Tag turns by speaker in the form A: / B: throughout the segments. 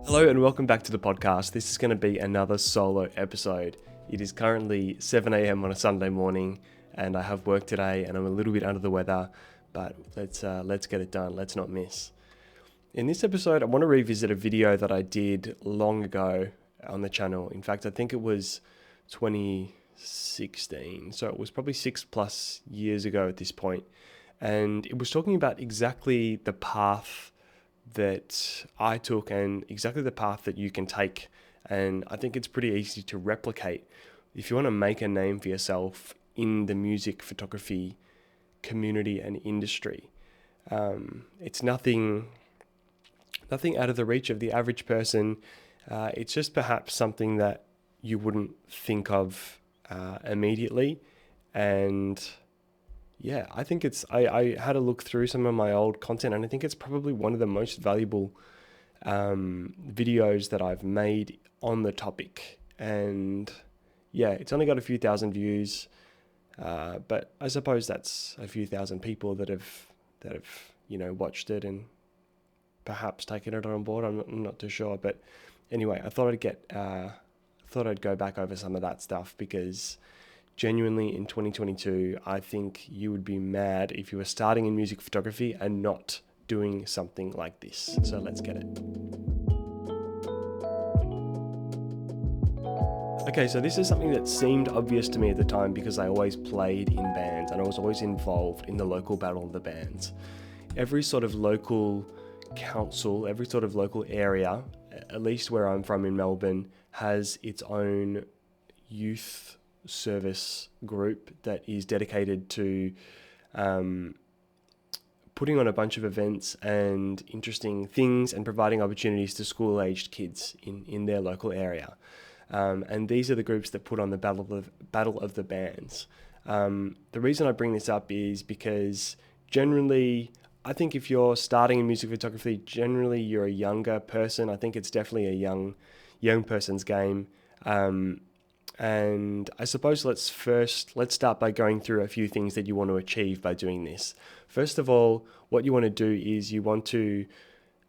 A: Hello and welcome back to the podcast. This is going to be another solo episode. It is currently 7 a.m. on a Sunday morning and I have work today and I'm a little bit under the weather, but let's get it done. Let's not miss. In this episode, I want to revisit a video that I did long ago on the channel. In fact, I think it was 2016. So it was probably 6+ years ago at this point. And it was talking about exactly the path that I took and exactly the path that you can take. And I think it's pretty easy to replicate. If you want to make a name for yourself in the music photography community and industry, it's nothing out of the reach of the average person. It's just perhaps something that you wouldn't think of immediately. And yeah, I think I had a look through some of my old content and I think it's probably one of the most valuable videos that I've made on the topic. And yeah, it's only got a few thousand views, but I suppose that's a few thousand people that have watched it and perhaps taken it on board. I'm not too sure, but anyway, I thought I'd go back over some of that stuff because genuinely in 2022, I think you would be mad if you were starting in music photography and not doing something like this. So let's get it. Okay, so this is something that seemed obvious to me at the time because I always played in bands and I was always involved in the local battle of the bands. Every sort of local council, every sort of local area, at least where I'm from in Melbourne, has its own youth service group that is dedicated to putting on a bunch of events and interesting things and providing opportunities to school-aged kids in their local area. And these are the groups that put on the battle of the bands. The reason I bring this up is because generally, I think if you're starting in music photography, generally you're a younger person. I think it's definitely a young person's game. And I suppose let's start by going through a few things that you want to achieve by doing this. First of all, what you want to do is you want to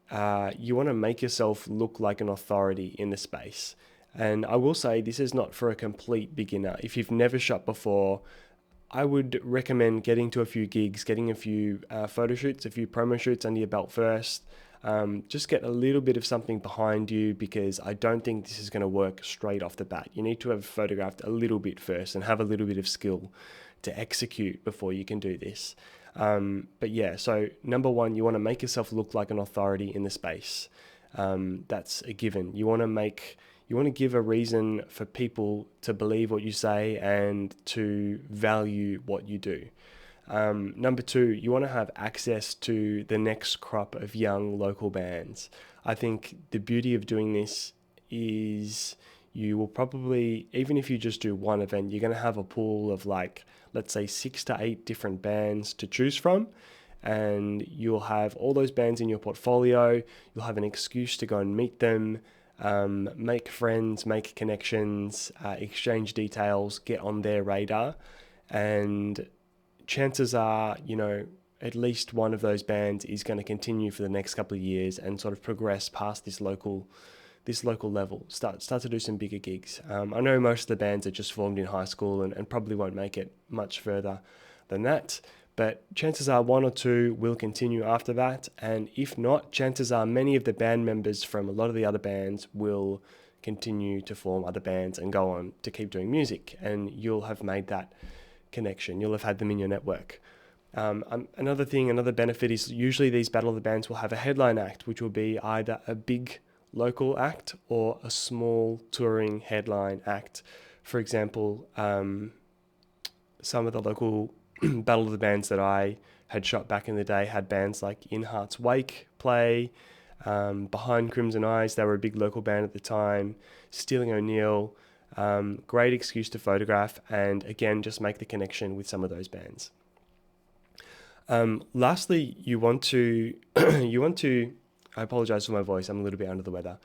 A: make yourself look like an authority in the space. And I will say this is not for a complete beginner. If you've never shot before, I would recommend getting to a few gigs, getting a few photo shoots, a few promo shoots under your belt first. Just get a little bit of something behind you because I don't think this is going to work straight off the bat. You need to have photographed a little bit first and have a little bit of skill to execute before you can do this. But yeah, so number one, you want to make yourself look like an authority in the space. That's a given. You want to give a reason for people to believe what you say and to value what you do. Number two, you want to have access to the next crop of young local bands. I think the beauty of doing this is you will probably, even if you just do one event, you're going to have a pool of let's say 6 to 8 different bands to choose from. And you'll have all those bands in your portfolio. You'll have an excuse to go and meet them, make friends, make connections, exchange details, get on their radar. And chances are, at least one of those bands is going to continue for the next couple of years and sort of progress past this local level, start to do some bigger gigs. I know most of the bands are just formed in high school and probably won't make it much further than that, but chances are one or two will continue after that. And if not, chances are many of the band members from a lot of the other bands will continue to form other bands and go on to keep doing music. And you'll have made that connection. You'll have had them in your network. Another benefit is usually these Battle of the Bands will have a headline act, which will be either a big local act or a small touring headline act. For example, some of the local Battle of the Bands that I had shot back in the day had bands like In Heart's Wake play, Behind Crimson Eyes, they were a big local band at the time, Stealing O'Neill. Great excuse to photograph and again just make the connection with some of those bands. Lastly, you want to I apologize for my voice, I'm a little bit under the weather.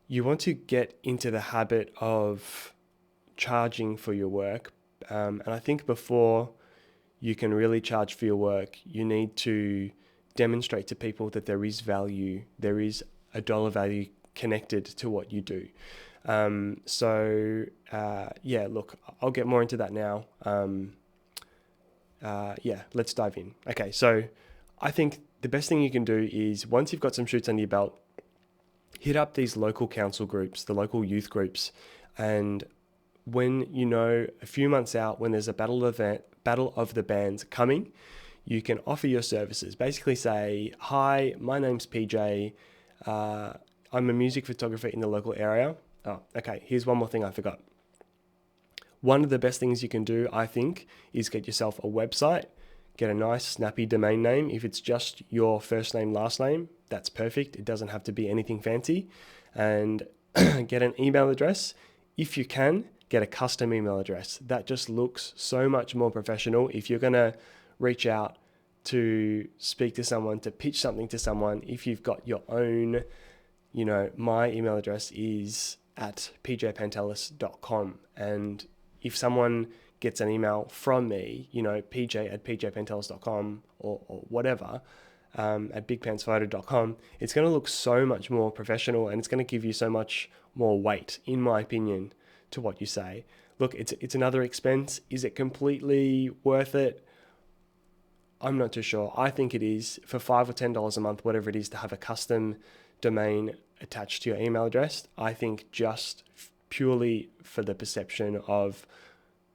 A: You want to get into the habit of charging for your work. And I think before you can really charge for your work, you need to demonstrate to people that there is value, there is a dollar value connected to what you do. Look, I'll get more into that now. Let's dive in. Okay, so I think the best thing you can do is, once you've got some shoots under your belt, hit up these local council groups, the local youth groups, and when you know a few months out, when there's a battle of the bands coming, you can offer your services. Basically say, hi, my name's PJ. I'm a music photographer in the local area. Oh, okay, here's one more thing I forgot. One of the best things you can do, I think, is get yourself a website, get a nice snappy domain name. If it's just your first name, last name, that's perfect. It doesn't have to be anything fancy. And get an email address. If you can, get a custom email address. That just looks so much more professional. If you're going to reach out to speak to someone, to pitch something to someone, if you've got your own, my email address is at pjpantelis.com. And if someone gets an email from me, pj@pjpantelis.com or whatever, at bigpantsphoto.com, it's going to look so much more professional, and it's going to give you so much more weight, in my opinion, to what you say. Look, it's another expense. Is it completely worth it? I'm not too sure. I think it is. For $5 or $10 a month, whatever it is, to have a custom domain attached to your email address, I think just purely for the perception of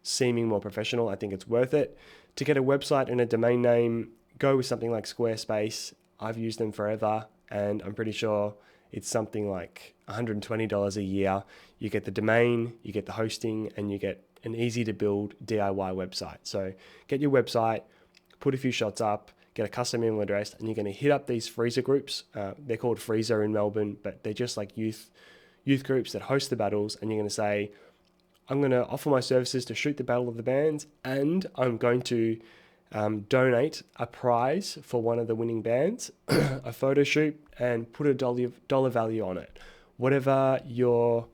A: seeming more professional, I think it's worth it. To get a website and a domain name, go with something like Squarespace. I've used them forever, and I'm pretty sure it's something like $120 a year. You get the domain, you get the hosting, and you get an easy to build DIY website. So get your website, put a few shots up, get a custom email address, and you're going to hit up these freezer groups. They're called Freezer in Melbourne, but they're just like youth groups that host the battles. And you're going to say, I'm going to offer my services to shoot the battle of the bands, and I'm going to donate a prize for one of the winning bands, a photo shoot, and put a dollar value on it. Whatever you're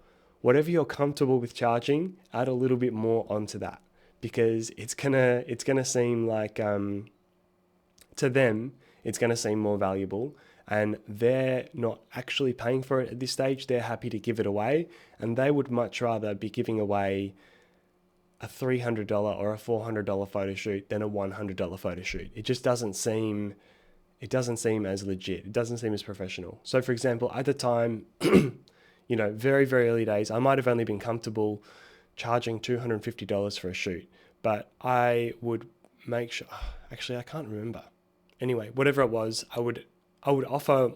A: comfortable with charging, add a little bit more onto that, because it's gonna seem like to them it's gonna seem more valuable, and they're not actually paying for it at this stage. They're happy to give it away, and they would much rather be giving away a $300 or a $400 photo shoot than a $100 photo shoot. It just doesn't seem as legit. It doesn't seem as professional. So for example, at the time, very, very early days, I might have only been comfortable charging $250 for a shoot, but I would make sure, actually, I can't remember. Anyway, whatever it was, I would offer,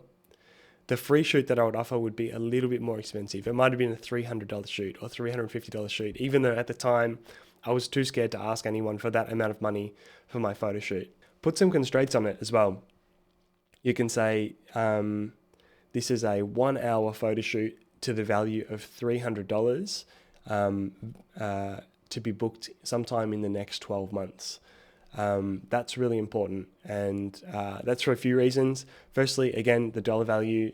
A: the free shoot that I would offer would be a little bit more expensive. It might have been a $300 shoot or $350 shoot, even though at the time I was too scared to ask anyone for that amount of money for my photo shoot. Put some constraints on it as well. You can say, this is a 1 hour photo shoot to the value of $300 to be booked sometime in the next 12 months. That's really important, and that's for a few reasons. Firstly, again, the dollar value,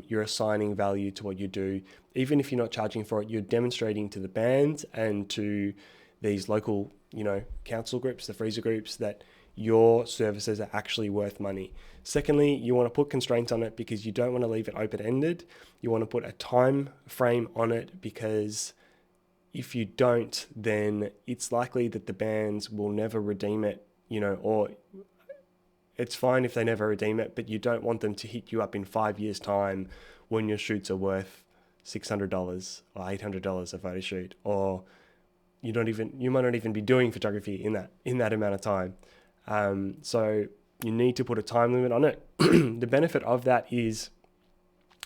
A: you're assigning value to what you do. Even if you're not charging for it, you're demonstrating to the band and to these local, council groups, the freezer groups, that your services are actually worth money. Secondly, you want to put constraints on it because you don't want to leave it open-ended. You want to put a time frame on it, because if you don't, then it's likely that the bands will never redeem it, or it's fine if they never redeem it, but you don't want them to hit you up in 5 years' time when your shoots are worth $600 or $800 a photo shoot, or you might not even be doing photography in that amount of time. So you need to put a time limit on it. The benefit of that is,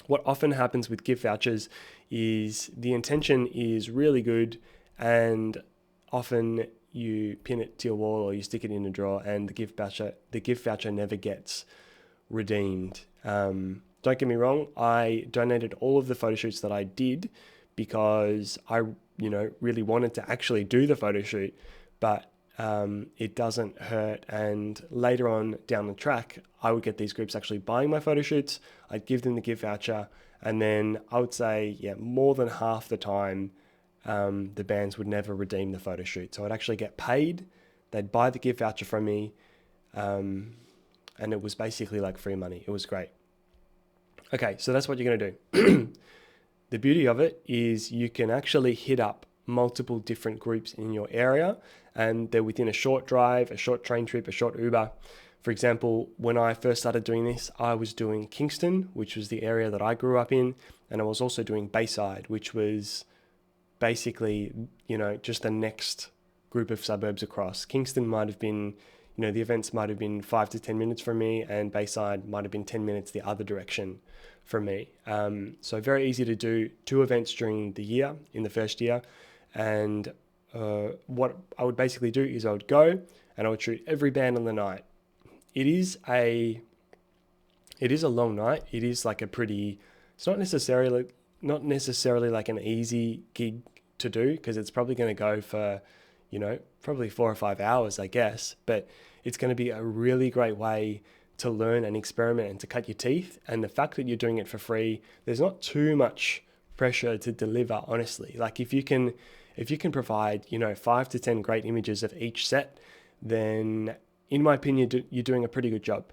A: what often happens with gift vouchers is the intention is really good, and often you pin it to your wall or you stick it in a drawer, and the gift voucher never gets redeemed. Don't get me wrong, I donated all of the photo shoots that I did because I really wanted to actually do the photo shoot, but it doesn't hurt. And later on down the track, I would get these groups actually buying my photo shoots. I'd give them the gift voucher, and then I would say, more than half the time, the bands would never redeem the photo shoot. So I'd actually get paid. They'd buy the gift voucher from me. And it was basically like free money. It was great. Okay, so that's what you're going to do. The beauty of it is you can actually hit up multiple different groups in your area, and they're within a short drive, a short train trip, a short Uber. For example, when I first started doing this, I was doing Kingston, which was the area that I grew up in, and I was also doing Bayside, which was basically, just the next group of suburbs across. Kingston might have been, the events might have been 5 to 10 minutes from me, and Bayside might have been 10 minutes the other direction from me. So very easy to do 2 events during the year, in the first year. And what I would basically do is I would go and I would shoot every band on the night. It is a long night. It is like it's not necessarily like an easy gig to do, because it's probably going to go for, probably 4 or 5 hours, I guess. But it's going to be a really great way to learn and experiment and to cut your teeth. And the fact that you're doing it for free, there's not too much pressure to deliver, honestly. Like if you can provide, 5 to 10 great images of each set, then in my opinion, you're doing a pretty good job.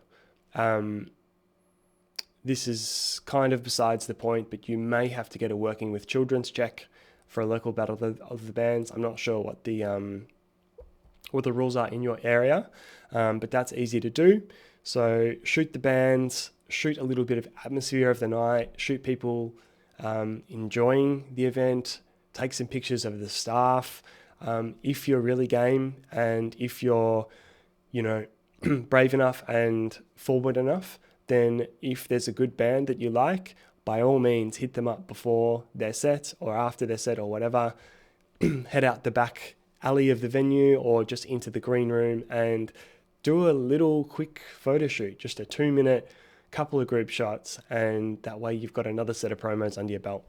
A: This is kind of besides the point, but you may have to get a working with children's check for a local battle of the bands. I'm not sure what the rules are in your area, but that's easy to do. So shoot the bands, shoot a little bit of atmosphere of the night, shoot people enjoying the event, take some pictures of the staff. If you're really game, and if you're, brave enough and forward enough, then if there's a good band that you like, by all means hit them up before their set or after their set or whatever. Head out the back alley of the venue or just into the green room and do a little quick photo shoot, just a 2-minute, couple of group shots, and that way you've got another set of promos under your belt.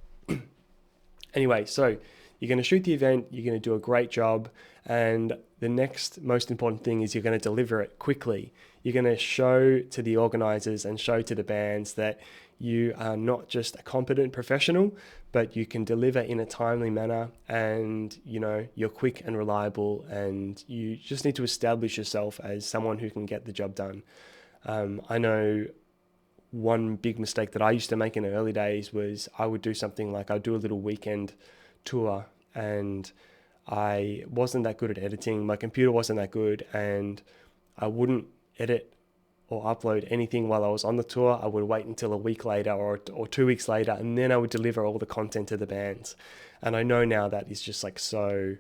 A: Anyway, so you're going to shoot the event, you're going to do a great job, and the next most important thing is you're going to deliver it quickly. You're going to show to the organizers and show to the bands that you are not just a competent professional, but you can deliver in a timely manner, and you're quick and reliable, and you just need to establish yourself as someone who can get the job done. I know one big mistake that I used to make in the early days was I would do something like I'd do a little weekend tour, and I wasn't that good at editing. My computer wasn't that good, and I wouldn't edit or upload anything while I was on the tour. I would wait until a week later or 2 weeks later, and then I would deliver all the content to the bands. And I know now that is just like so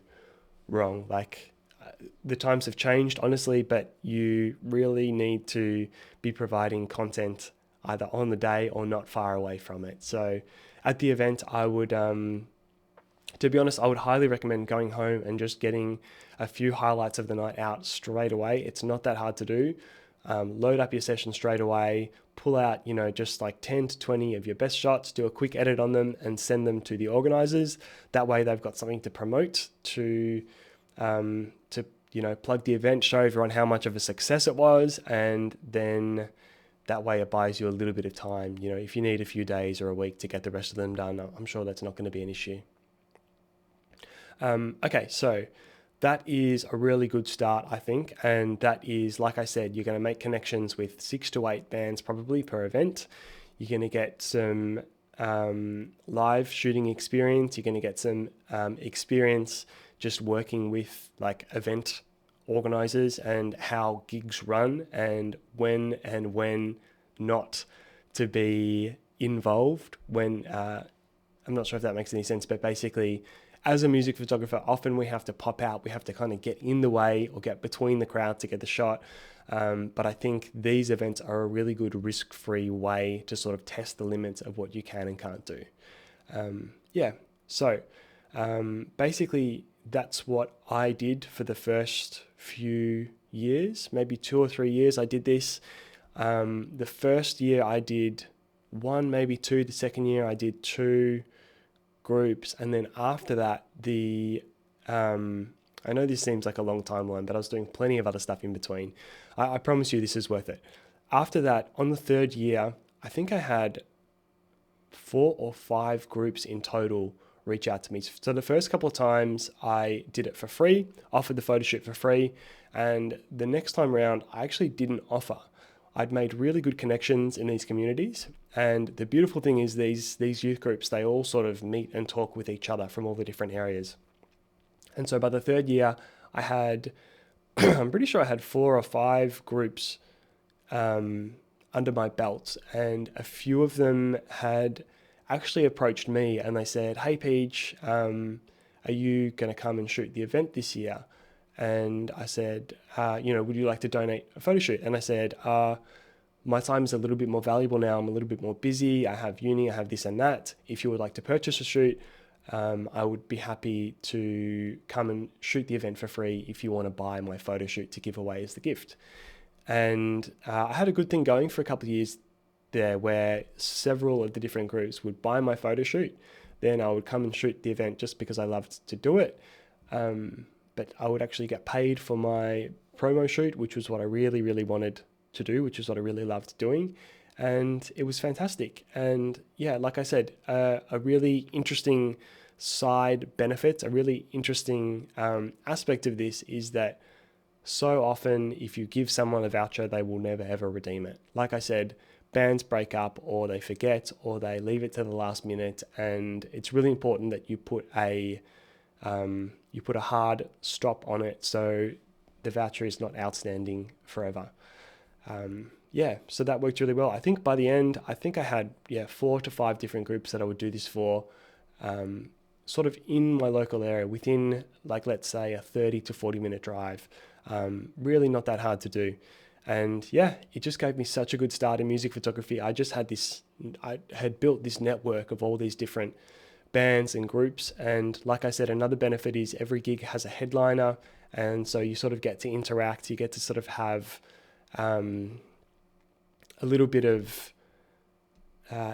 A: wrong. Like the times have changed, honestly, but you really need to be providing content either on the day or not far away from it. So at the event, I would, to be honest, I would highly recommend going home and just getting a few highlights of the night out straight away. It's not that hard to do. Load up your session straight away, pull out, just like 10 to 20 of your best shots, do a quick edit on them and send them to the organizers. That way they've got something to promote, to plug the event, show everyone how much of a success it was, and then that way it buys you a little bit of time. If you need a few days or a week to get the rest of them done, I'm sure that's not going to be an issue. Okay, so that is a really good start, I think. And that is, like I said, you're going to make connections with 6 to 8 bands probably per event. You're going to get some live shooting experience. You're going to get some experience just working with like event organizers and how gigs run and when not to be involved when, I'm not sure if that makes any sense, but basically as a music photographer, often we have to pop out, we have to kind of get in the way or get between the crowd to get the shot. But I think these events are a really good risk-free way to sort of test the limits of what you can and can't do. So basically that's what I did for the first few years, maybe 2 or 3 years I did this. The first year I did 1, maybe 2. The second year I did 2 groups, and then after that I know this seems like a long timeline, but I was doing plenty of other stuff in between. I promise you this is worth it. After that, on the 3rd year, I think I had 4 or 5 groups in total reach out to me. So the first couple of times I did it for free, offered the photo shoot for free, and the next time around I actually didn't offer. I'd made really good connections in these communities, and the beautiful thing is these youth groups, they all sort of meet and talk with each other from all the different areas. And so by the third year, I had, I'm pretty sure I had 4 or 5 groups under my belt, and a few of them had actually approached me and they said, "Hey Peach, are you going to come and shoot the event this year?" And I said, would you like to donate a photo shoot? And I said, my time is a little bit more valuable now. I'm a little bit more busy. I have uni, I have this and that. If you would like to purchase a shoot, I would be happy to come and shoot the event for free if you want to buy my photo shoot to give away as the gift. And I had a good thing going for a couple of years there, where several of the different groups would buy my photo shoot. Then I would come and shoot the event just because I loved to do it. But I would actually get paid for my promo shoot, which was what I really, really wanted to do, which is what I really loved doing. And it was fantastic. And yeah, like I said, a really interesting side benefit, a really interesting aspect of this is that so often if you give someone a voucher, they will never ever redeem it. Like I said, bands break up, or they forget, or they leave it to the last minute. And it's really important that you put a hard stop on it so the voucher is not outstanding forever. So that worked really well. I think by the end, I had 4 to 5 different groups that I would do this for, sort of in my local area, within, like, let's say a 30 to 40 minute drive. Really not that hard to do. And yeah, it just gave me such a good start in music photography. I had built this network of all these different bands and groups. And like I said, another benefit is every gig has a headliner. And so you sort of get to interact. You get to sort of have a little bit of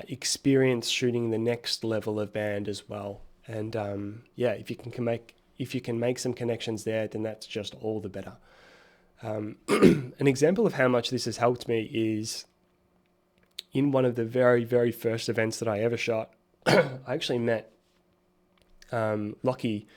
A: experience shooting the next level of band as well. And if you can make some connections there, then that's just all the better. An example of how much this has helped me is in one of the very, very first events that I ever shot. I actually met Lockie,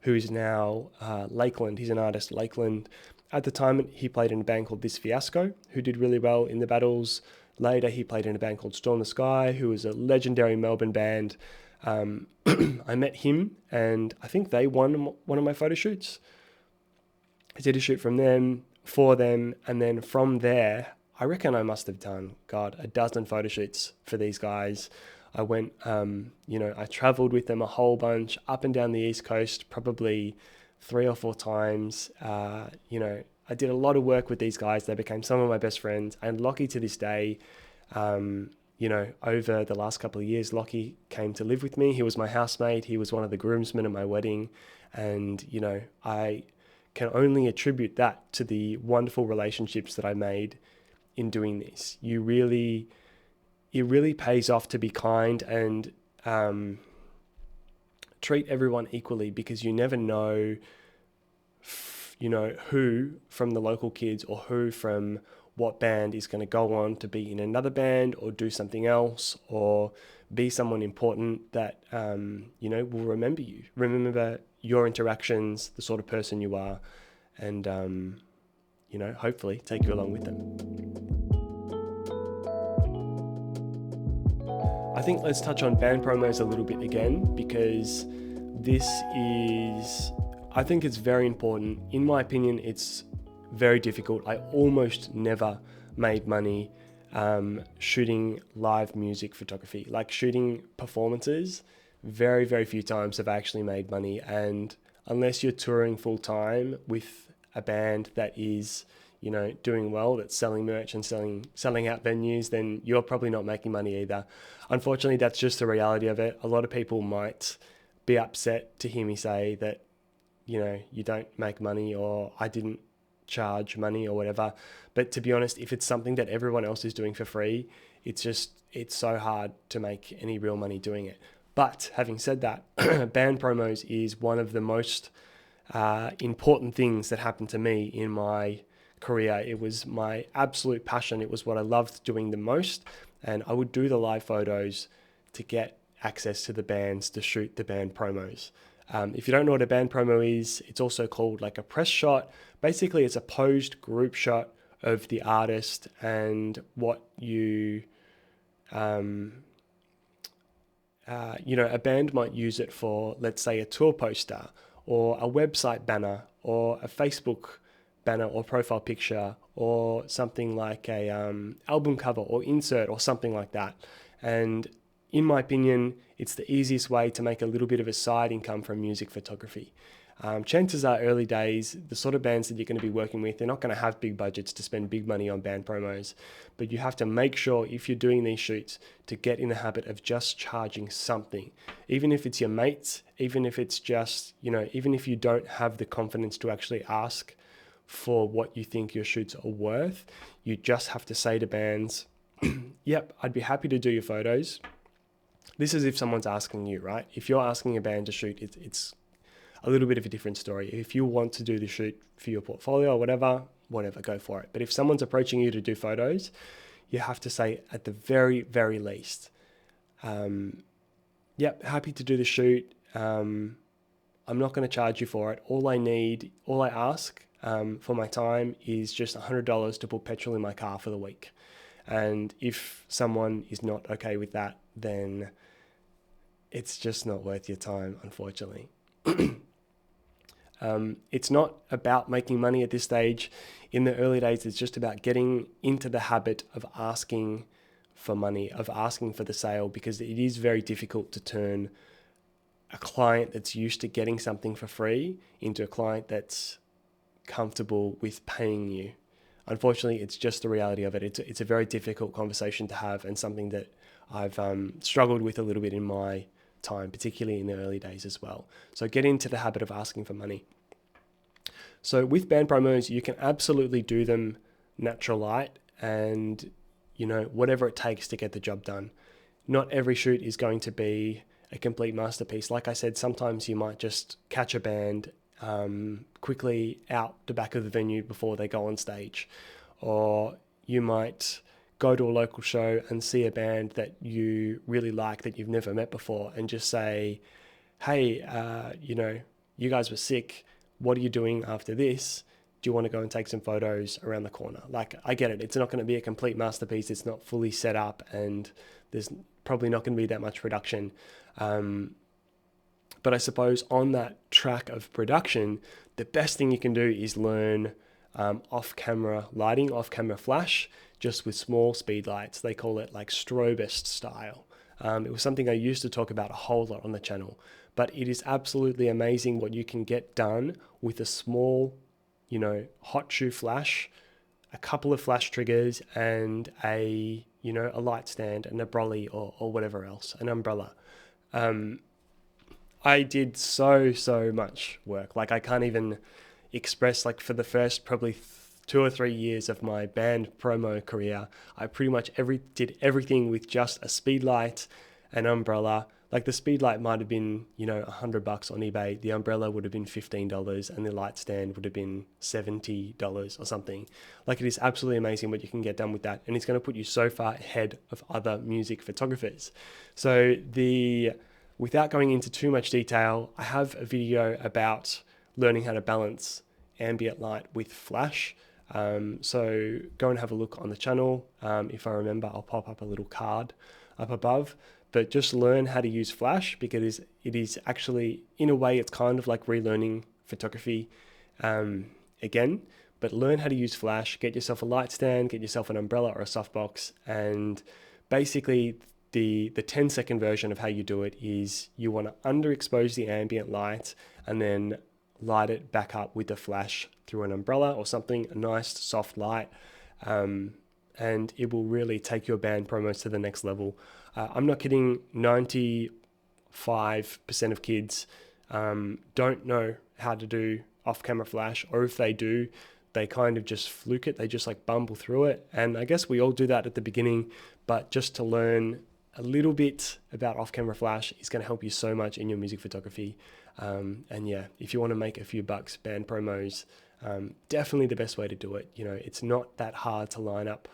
A: who is now Lakeland. He's an artist, Lakeland. At the time, he played in a band called This Fiasco, who did really well in the battles. Later, he played in a band called Storm the Sky, who was a legendary Melbourne band. I met him, and I think they won one of my photo shoots. I did a shoot from them, for them, and then from there, I reckon I must have done, a dozen photo shoots for these guys. I went, I traveled with them a whole bunch up and down the East Coast, probably 3 or 4 times. I did a lot of work with these guys. They became some of my best friends. And Lockie, to this day, over the last couple of years, Lockie came to live with me. He was my housemate. He was one of the groomsmen at my wedding. And, I can only attribute that to the wonderful relationships that I made in doing this. It really pays off to be kind and treat everyone equally, because you never know, who from the local kids or who from what band is going to go on to be in another band or do something else or be someone important that, will remember your interactions, the sort of person you are, and, hopefully take you along with them. I think let's touch on band promos a little bit again, because I think it's very important. In my opinion, it's very difficult. I almost never made money shooting live music photography, like shooting performances. Very, very few times have I actually made money. And unless you're touring full time with a band that is, doing well, that's selling merch and selling out venues, then you're probably not making money either. Unfortunately, that's just the reality of it. A lot of people might be upset to hear me say that, you don't make money, or I didn't charge money or whatever. But to be honest, if it's something that everyone else is doing for free, it's so hard to make any real money doing it. But having said that, band promos is one of the most important things that happened to me in my career. It was my absolute passion. It was what I loved doing the most. And I would do the live photos to get access to the bands to shoot the band promos. If you don't know what a band promo is, it's also called like a press shot. Basically, it's a posed group shot of the artist and what you, a band might use it for, let's say, a tour poster or a website banner or a Facebook banner or profile picture or something like a album cover or insert or something like that. And in my opinion, it's the easiest way to make a little bit of a side income from music photography. Chances are early days, the sort of bands that you're going to be working with, they're not going to have big budgets to spend big money on band promos, but you have to make sure if you're doing these shoots to get in the habit of just charging something, even if it's your mates, even if it's just, even if you don't have the confidence to actually ask for what you think your shoots are worth, you just have to say to bands, yep, I'd be happy to do your photos. This is if someone's asking you, right? If you're asking a band to shoot, it's a little bit of a different story. If you want to do the shoot for your portfolio or whatever, go for it. But if someone's approaching you to do photos, you have to say at the very, very least, yep, happy to do the shoot. I'm not going to charge you for it. All I ask for my time is just $100 to put petrol in my car for the week. And if someone is not okay with that, then it's just not worth your time, unfortunately. It's not about making money at this stage. In the early days, it's just about getting into the habit of asking for money, of asking for the sale, because it is very difficult to turn a client that's used to getting something for free into a client that's comfortable with paying you. Unfortunately, it's just the reality of it. It's a very difficult conversation to have, and something that I've struggled with a little bit in my time, particularly in the early days as well. So get into the habit of asking for money. So with band promos, you can absolutely do them natural light and, whatever it takes to get the job done. Not every shoot is going to be a complete masterpiece. Like I said, sometimes you might just catch a band quickly out the back of the venue before they go on stage, or you might go to a local show and see a band that you really like that you've never met before and just say, hey, you guys were sick. What are you doing after this? Do you want to go and take some photos around the corner? Like, I get it. It's not going to be a complete masterpiece. It's not fully set up and there's probably not going to be that much production. But I suppose on that track of production, the best thing you can do is learn off-camera lighting, off-camera flash, just with small speed lights. They call it like strobist style. It was something I used to talk about a whole lot on the channel, but it is absolutely amazing what you can get done with a small, hot shoe flash, a couple of flash triggers, and a light stand and a brolly or whatever else, an umbrella. I did so much work. Like, I can't even express, like, for the first probably 2 or 3 years of my band promo career, I pretty much did everything with just a speed light, an umbrella. Like, the speed light might have been, $100 on eBay. The umbrella would have been $15 and the light stand would have been $70 or something. Like, it is absolutely amazing what you can get done with that. And it's going to put you so far ahead of other music photographers. So without going into too much detail, I have a video about learning how to balance ambient light with flash. So go and have a look on the channel. If I remember, I'll pop up a little card up above. But just learn how to use flash, because it is actually, in a way, it's kind of like relearning photography again. But learn how to use flash, get yourself a light stand, get yourself an umbrella or a softbox, and basically the 10-second version of how you do it is you want to underexpose the ambient light and then light it back up with the flash through an umbrella or something, a nice soft light, and it will really take your band promos to the next level. I'm not kidding, 95% of kids don't know how to do off-camera flash, or if they do, they kind of just fluke it, they just like bumble through it. And I guess we all do that at the beginning, but just to learn a little bit about off-camera flash is going to help you so much in your music photography. And yeah, if you want to make a few bucks, band promos, definitely the best way to do it. It's not that hard to line up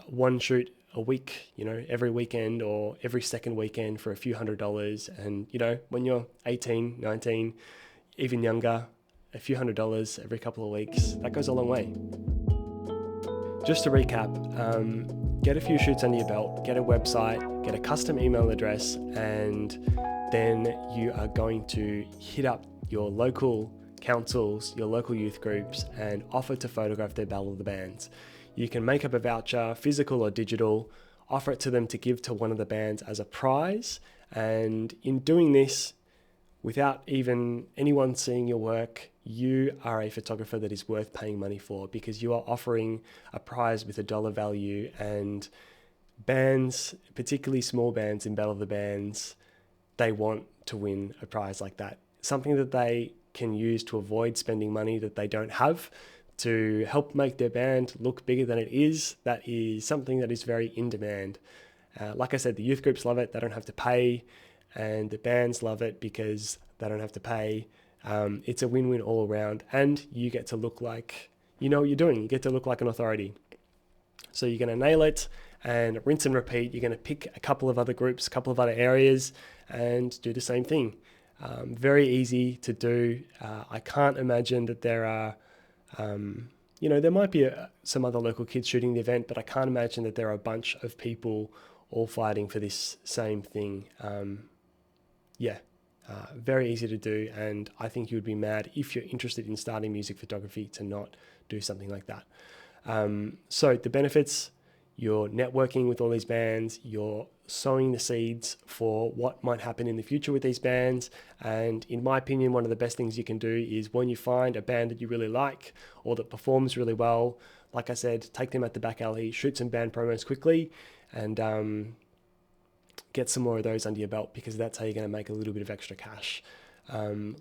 A: one shoot a week, every weekend or every second weekend for a few $100s. And, when you're 18, 19, even younger, a few $100s every couple of weeks, that goes a long way. Just to recap, get a few shoots under your belt, get a website, get a custom email address, and then you are going to hit up your local councils, your local youth groups, and offer to photograph their Battle of the Bands. You can make up a voucher, physical or digital, offer it to them to give to one of the bands as a prize, and in doing this, without even anyone seeing your work, you are a photographer that is worth paying money for, because you are offering a prize with a dollar value. And bands, particularly small bands in Battle of the Bands, they want to win a prize like that. Something that they can use to avoid spending money that they don't have, to help make their band look bigger than it is. That is something that is very in demand. Like I said, the youth groups love it. They don't have to pay. And the bands love it because they don't have to pay. It's a win-win all around, and you get to look like you know what you're doing. You get to look like an authority. So you're going to nail it and rinse and repeat. You're going to pick a couple of other groups, a couple of other areas, and do the same thing. Very easy to do. I can't imagine that there are, there might be some other local kids shooting the event, but I can't imagine that there are a bunch of people all fighting for this same thing. Very easy to do, and I think you would be mad if you're interested in starting music photography to not do something like that. So the benefits: you're networking with all these bands, you're sowing the seeds for what might happen in the future with these bands, and in my opinion, one of the best things you can do is when you find a band that you really like or that performs really well, like I said, take them at the back alley, shoot some band promos quickly, and get some more of those under your belt, because that's how you're going to make a little bit of extra cash.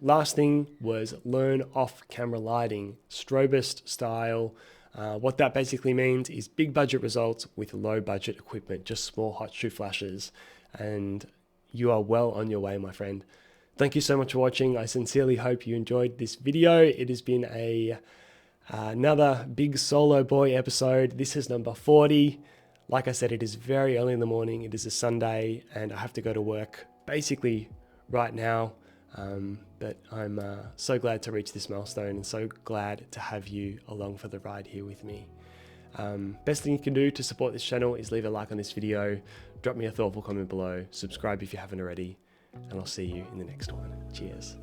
A: Last thing was learn off-camera lighting, strobist style. What that basically means is big budget results with low budget equipment, just small hot shoe flashes, and you are well on your way, my friend. Thank you so much for watching. I sincerely hope you enjoyed this video. It has been another big solo boy episode. This is number 40. Like I said, it is very early in the morning. It is a Sunday, and I have to go to work basically right now. But I'm so glad to reach this milestone, and so glad to have you along for the ride here with me. Best thing you can do to support this channel is leave a like on this video, drop me a thoughtful comment below, subscribe if you haven't already, and I'll see you in the next one. Cheers.